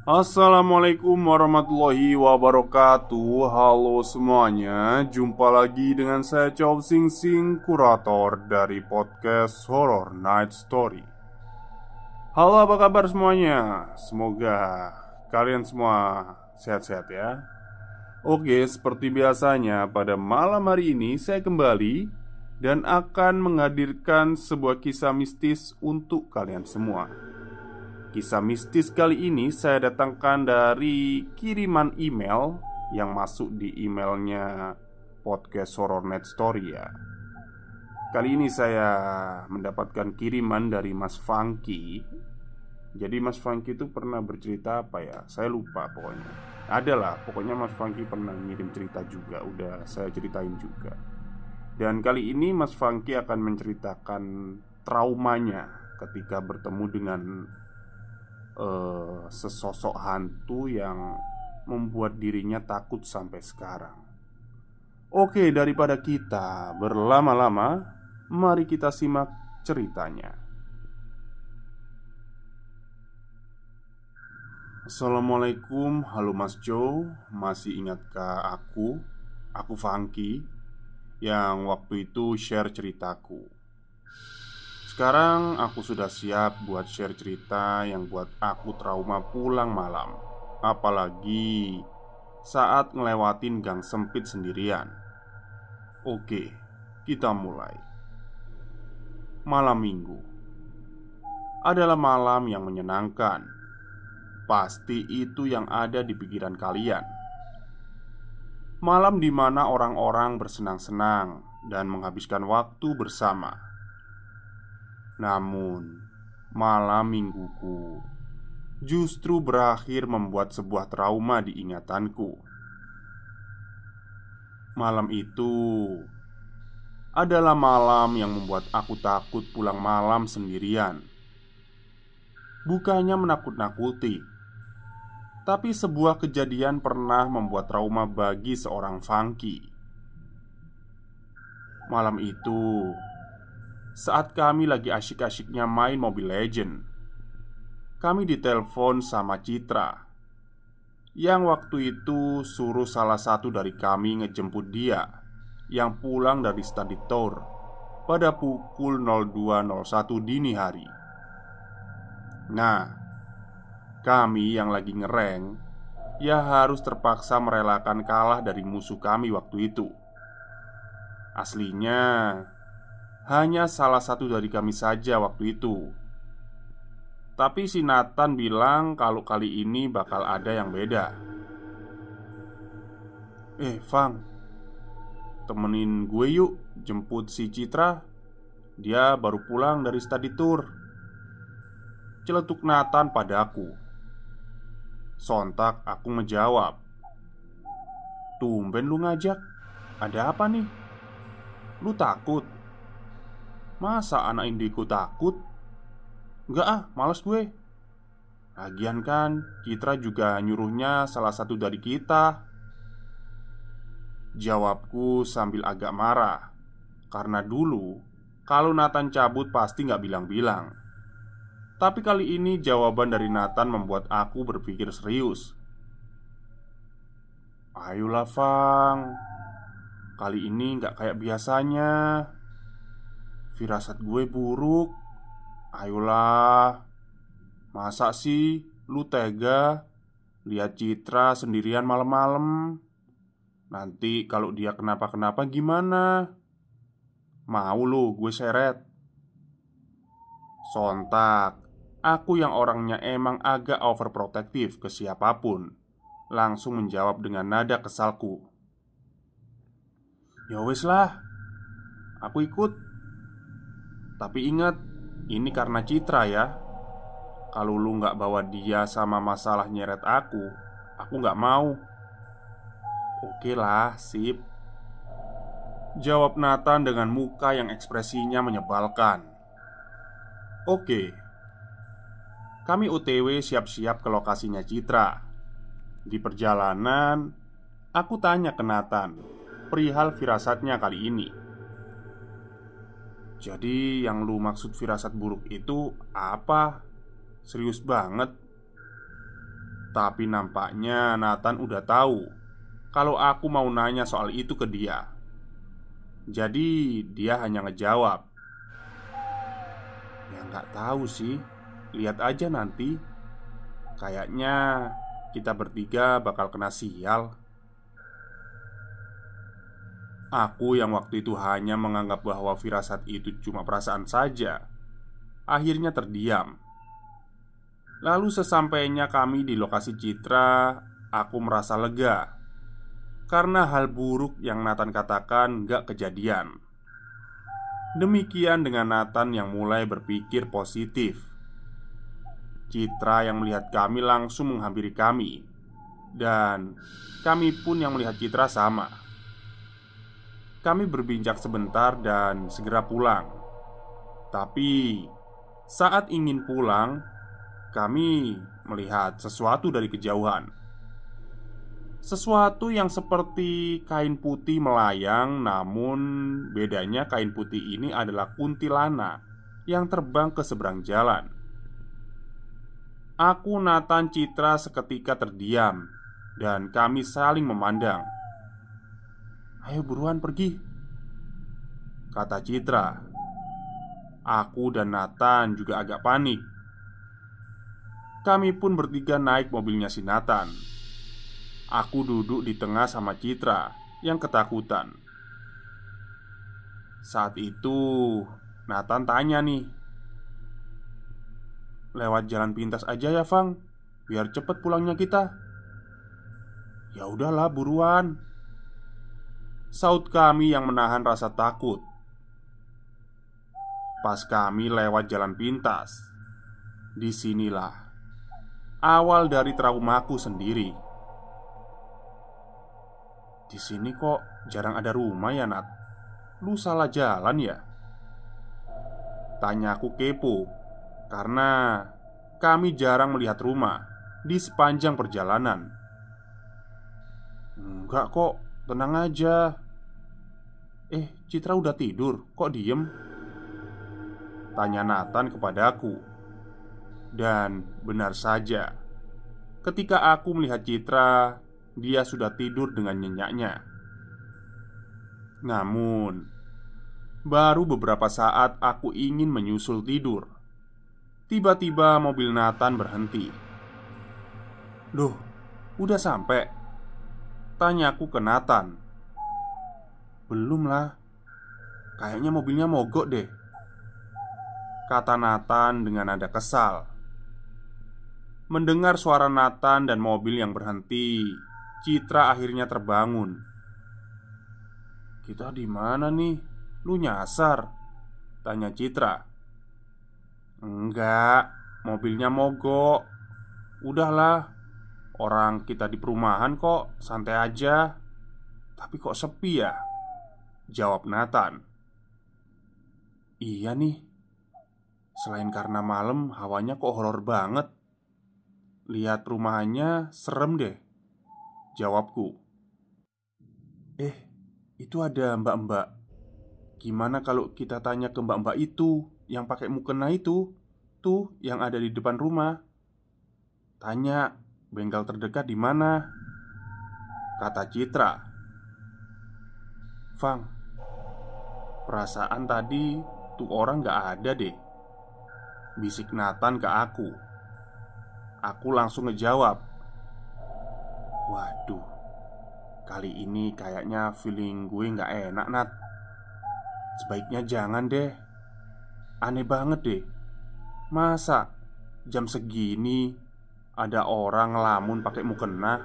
Assalamualaikum warahmatullahi wabarakatuh. Halo semuanya, jumpa lagi dengan saya Chow Sing Sing, kurator dari podcast Horror Night Story. Halo, apa kabar semuanya? Semoga kalian semua sehat-sehat ya. Oke, seperti biasanya pada malam hari ini saya kembali dan akan menghadirkan sebuah kisah mistis untuk kalian semua. Kisah mistis kali ini saya datangkan dari kiriman email yang masuk di emailnya podcast Horror Night Story ya. Kali ini saya mendapatkan kiriman dari Mas Funky. Jadi Mas Funky itu pernah bercerita apa ya? Saya lupa pokoknya. Adalah, pokoknya Mas Funky pernah ngirim cerita juga. Udah saya ceritain juga. Dan kali ini Mas Funky akan menceritakan traumanya ketika bertemu dengan sesosok hantu yang membuat dirinya takut sampai sekarang. Oke, daripada kita berlama-lama, mari kita simak ceritanya. Assalamualaikum, halo Mas Joe. Masih ingatkah aku? Aku Funky yang waktu itu share ceritaku. Sekarang aku sudah siap buat share cerita yang buat aku trauma pulang malam. Apalagi saat ngelewatin gang sempit sendirian. Oke, kita mulai. Malam minggu adalah malam yang menyenangkan. Pasti itu yang ada di pikiran kalian. Malam di mana orang-orang bersenang-senang dan menghabiskan waktu bersama. Namun, malam mingguku justru berakhir membuat sebuah trauma di ingatanku. Malam itu adalah malam yang membuat aku takut pulang malam sendirian. Bukannya menakut-nakuti, tapi sebuah kejadian pernah membuat trauma bagi seorang Funky. Malam itu, saat kami lagi asyik-asyiknya main Mobile Legend, kami ditelepon sama Citra, yang waktu itu suruh salah satu dari kami ngejemput dia yang pulang dari study tour pada pukul 02.01 dini hari. Nah, kami yang lagi ngereng ya harus terpaksa merelakan kalah dari musuh kami waktu itu. Aslinya hanya salah satu dari kami saja waktu itu. Tapi si Nathan bilang kalau kali ini bakal ada yang beda. Fang, temenin gue yuk jemput si Citra. Dia baru pulang dari study tour, celetuk Nathan padaku. Sontak aku ngejawab, tumben lu ngajak. Ada apa nih? Lu takut? Masa anak indiku takut? Enggak ah, males gue. Lagian kan Citra juga nyuruhnya salah satu dari kita, jawabku sambil agak marah. Karena dulu kalau Nathan cabut pasti gak bilang-bilang. Tapi kali ini jawaban dari Nathan membuat aku berpikir serius. Ayolah Fang, kali ini gak kayak biasanya. Firasat gue buruk. Ayolah. Masa sih lu tega lihat Citra sendirian malam-malam? Nanti kalau dia kenapa-kenapa gimana? Mau lu gue seret? Sontak, aku yang orangnya emang agak overprotective ke siapapun langsung menjawab dengan nada kesalku. Ya wes lah, aku ikut. Tapi ingat, ini karena Citra ya. Kalau lu gak bawa dia sama masalah nyeret aku gak mau. Oke lah, sip, jawab Nathan dengan muka yang ekspresinya menyebalkan. Oke, kami OTW siap-siap ke lokasinya Citra. Di perjalanan, aku tanya ke Nathan perihal firasatnya kali ini. Jadi yang lu maksud firasat buruk itu apa? Serius banget? Tapi nampaknya Nathan udah tahu kalau aku mau nanya soal itu ke dia. Jadi dia hanya ngejawab, "Ya nggak tahu sih, lihat aja nanti. Kayaknya kita bertiga bakal kena sial." Aku yang waktu itu hanya menganggap bahwa firasat itu cuma perasaan saja, akhirnya terdiam. Lalu sesampainya kami di lokasi Citra, aku merasa lega karena hal buruk yang Nathan katakan gak kejadian. Demikian dengan Nathan yang mulai berpikir positif. Citra yang melihat kami langsung menghampiri kami, dan kami pun yang melihat Citra sama. Kami berbincang sebentar dan segera pulang. Tapi saat ingin pulang, kami melihat sesuatu dari kejauhan. Sesuatu yang seperti kain putih melayang, namun bedanya kain putih ini adalah kuntilanak yang terbang ke seberang jalan. Aku, Nathan, Citra seketika terdiam dan kami saling memandang. "Ayo buruan pergi," kata Citra. Aku dan Nathan juga agak panik. Kami pun bertiga naik mobilnya si Nathan. Aku duduk di tengah sama Citra yang ketakutan. Saat itu Nathan tanya nih, "Lewat jalan pintas aja ya, Fang, biar cepet pulangnya kita." "Ya udahlah, buruan," saut kami yang menahan rasa takut. Pas kami lewat jalan pintas, disinilah awal dari traumaku sendiri. "Di sini kok jarang ada rumah ya, Nat? Lu salah jalan ya?" Tanyaku kepo karena kami jarang melihat rumah di sepanjang perjalanan. "Enggak kok, tenang aja." Citra udah tidur, kok diem?" tanya Nathan kepadaku. Dan benar saja, ketika aku melihat Citra, dia sudah tidur dengan nyenyaknya. Namun, baru beberapa saat aku ingin menyusul tidur, tiba-tiba mobil Nathan berhenti. "Loh, udah sampai?" tanyaku ke Nathan. "Belum lah, kayaknya mobilnya mogok deh," kata Nathan dengan nada kesal. Mendengar suara Nathan dan mobil yang berhenti, Citra akhirnya terbangun. "Kita di mana nih? Lu nyasar?" tanya Citra. "Enggak, mobilnya mogok. Udahlah, orang kita di perumahan kok, santai aja." "Tapi kok sepi ya?" jawab Nathan. "Iya nih, selain karena malam, hawanya kok horor banget. Lihat perumahannya serem deh," jawabku. Itu ada mbak-mbak. Gimana kalau kita tanya ke mbak-mbak itu yang pakai mukena itu, tuh yang ada di depan rumah. Tanya bengkel terdekat di mana," kata Citra. "Fang, perasaan tadi tuh orang gak ada deh," bisik Nathan ke aku. Aku langsung ngejawab, "Waduh, kali ini kayaknya feeling gue gak enak, Nat. Sebaiknya jangan deh. Aneh banget deh. Masa jam segini ada orang ngelamun pakai mukena?"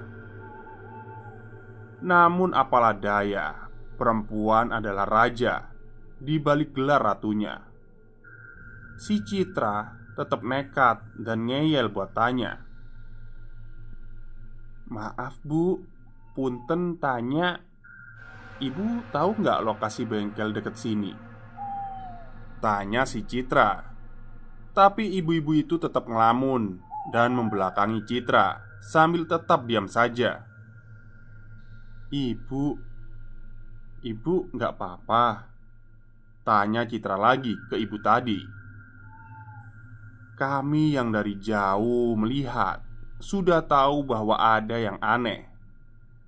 Namun apalah daya, perempuan adalah raja di balik gelar ratunya. Si Citra tetap nekat dan ngeyel buat tanya. "Maaf bu, punten tanya, ibu tahu nggak lokasi bengkel deket sini?" tanya si Citra. Tapi ibu-ibu itu tetap ngelamun dan membelakangi Citra sambil tetap diam saja. Ibu nggak apa-apa?" tanya Citra lagi ke ibu tadi. Kami yang dari jauh melihat sudah tahu bahwa ada yang aneh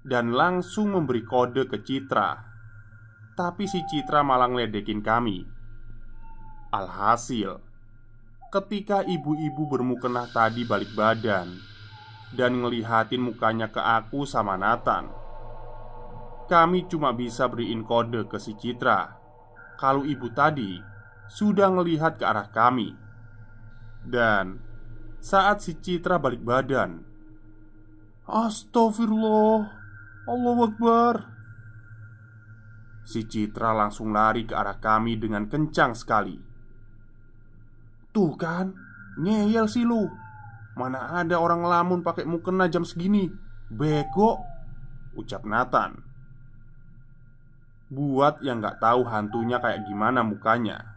dan langsung memberi kode ke Citra. Tapi si Citra malah ngeledekin kami. Alhasil, ketika ibu-ibu bermukena tadi balik badan dan ngelihatin mukanya ke aku sama Nathan, kami cuma bisa beriin kode ke si Citra kalau ibu tadi sudah ngelihat ke arah kami. Dan saat si Citra balik badan, "Astagfirullah, Allahu Akbar," si Citra langsung lari ke arah kami dengan kencang sekali. "Tuh kan, ngeyel sih lu. Mana ada orang lamun pakai mukena jam segini, bego," ucap Nathan. Buat yang gak tahu hantunya kayak gimana mukanya,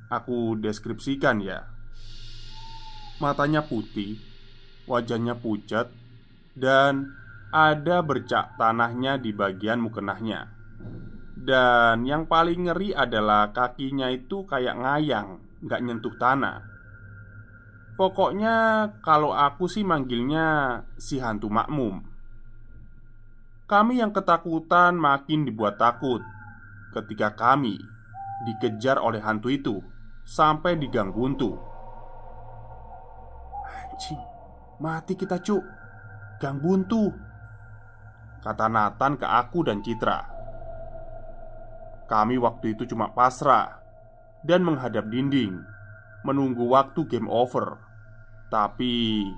aku deskripsikan ya. Matanya putih, wajahnya pucat, dan ada bercak tanahnya di bagian mukenahnya. Dan yang paling ngeri adalah kakinya itu kayak ngayang, gak nyentuh tanah. Pokoknya kalau aku sih manggilnya si hantu makmum. Kami yang ketakutan makin dibuat takut ketika kami dikejar oleh hantu itu sampai di gang buntu. "Anjing, mati kita cuk, gang buntu," kata Nathan ke aku dan Citra. Kami waktu itu cuma pasrah dan menghadap dinding, menunggu waktu game over. Tapi,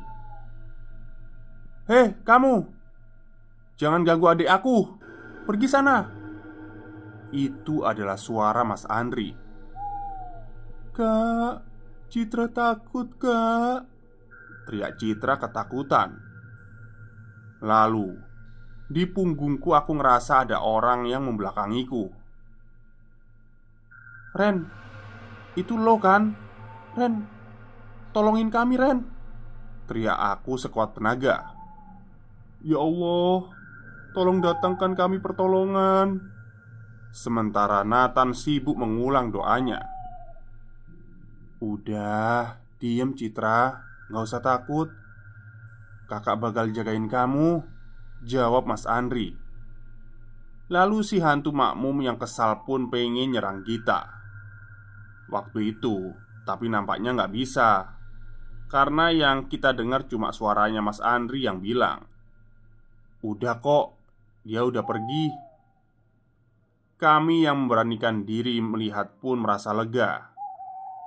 "Hei kamu, jangan ganggu adik aku, pergi sana." Itu adalah suara Mas Andri. "Kak, Citra takut kak," teriak Citra ketakutan. Lalu, di punggungku aku ngerasa ada orang yang membelakangiku. "Ren, itu lo kan? Ren, tolongin kami Ren," teriak aku sekuat tenaga. "Ya Allah, tolong datangkan kami pertolongan." Sementara Nathan sibuk mengulang doanya. "Udah, diem Citra, gak usah takut. Kakak bakal jagain kamu," jawab Mas Andri. Lalu si hantu makmum yang kesal pun pengen nyerang kita waktu itu, tapi nampaknya nggak bisa. Karena yang kita dengar cuma suaranya Mas Andri yang bilang, "Udah kok, dia udah pergi." Kami yang memberanikan diri melihat pun merasa lega.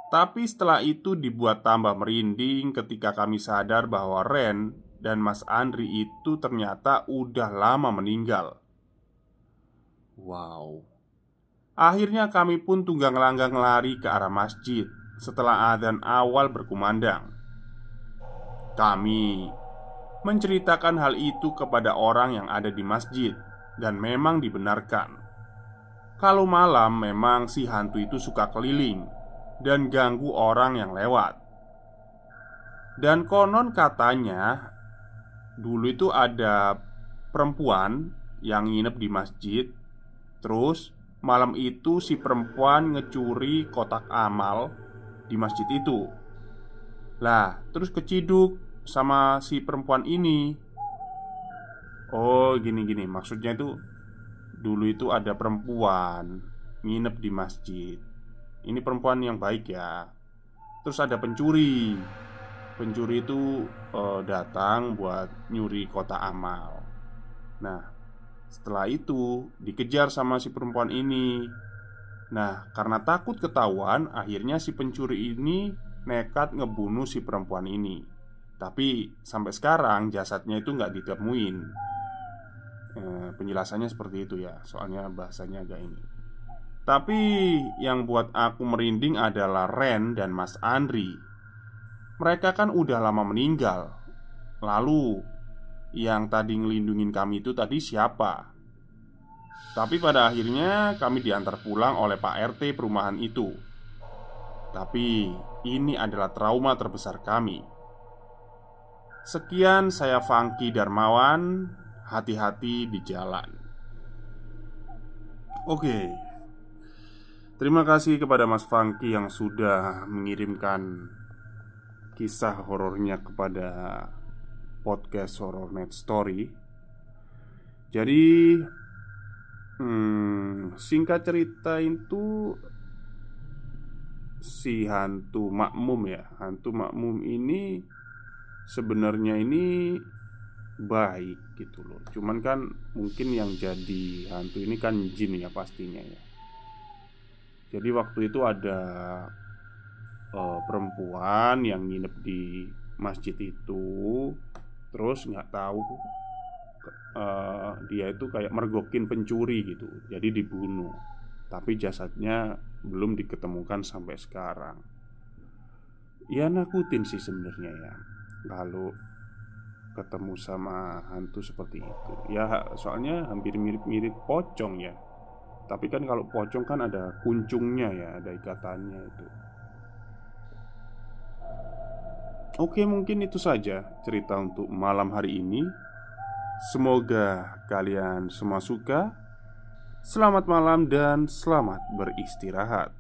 Tapi setelah itu dibuat tambah merinding ketika kami sadar bahwa Ren dan Mas Andri itu ternyata udah lama meninggal. Wow. Akhirnya kami pun tunggang langgang lari ke arah masjid setelah adzan awal berkumandang. Kami menceritakan hal itu kepada orang yang ada di masjid. Dan memang dibenarkan, kalau malam memang si hantu itu suka keliling dan ganggu orang yang lewat. Dan konon katanya, dulu itu ada perempuan yang nginep di masjid. Terus malam itu si perempuan ngecuri kotak amal di masjid itu. Lah, terus keciduk sama si perempuan ini. Oh, gini-gini, maksudnya itu dulu itu ada perempuan nginep di masjid. Ini perempuan yang baik ya. Terus ada pencuri. Pencuri itu datang buat nyuri kotak amal. Nah, setelah itu dikejar sama si perempuan ini. Nah, karena takut ketahuan, akhirnya si pencuri ini nekat ngebunuh si perempuan ini. Tapi sampai sekarang jasadnya itu nggak ditemuin. Penjelasannya seperti itu ya, soalnya bahasanya agak ini. Tapi yang buat aku merinding adalah Ren dan Mas Andri. Mereka kan udah lama meninggal. Lalu yang tadi ngelindungin kami itu tadi siapa? Tapi pada akhirnya kami diantar pulang oleh Pak RT perumahan itu. Tapi ini adalah trauma terbesar kami. Sekian, saya Funky Darmawan. Hati-hati di jalan. Oke. Terima kasih kepada Mas Funky yang sudah mengirimkan kisah horornya kepada podcast Horror Night Story. Jadi singkat cerita itu, si hantu makmum ya, hantu makmum ini sebenarnya ini baik gitu loh. Cuman kan mungkin yang jadi hantu ini kan jin ya pastinya ya. Jadi waktu itu ada perempuan yang nginep di masjid itu. Terus nggak tahu dia itu kayak mergokin pencuri gitu. Jadi dibunuh. Tapi jasadnya belum diketemukan sampai sekarang. Ya nakutin sih sebenarnya ya, kalau ketemu sama hantu seperti itu. Ya soalnya hampir mirip-mirip pocong ya. Tapi kan kalau pocong kan ada kuncungnya ya, ada ikatannya itu. Oke, mungkin itu saja cerita untuk malam hari ini. Semoga kalian semua suka. Selamat malam dan selamat beristirahat.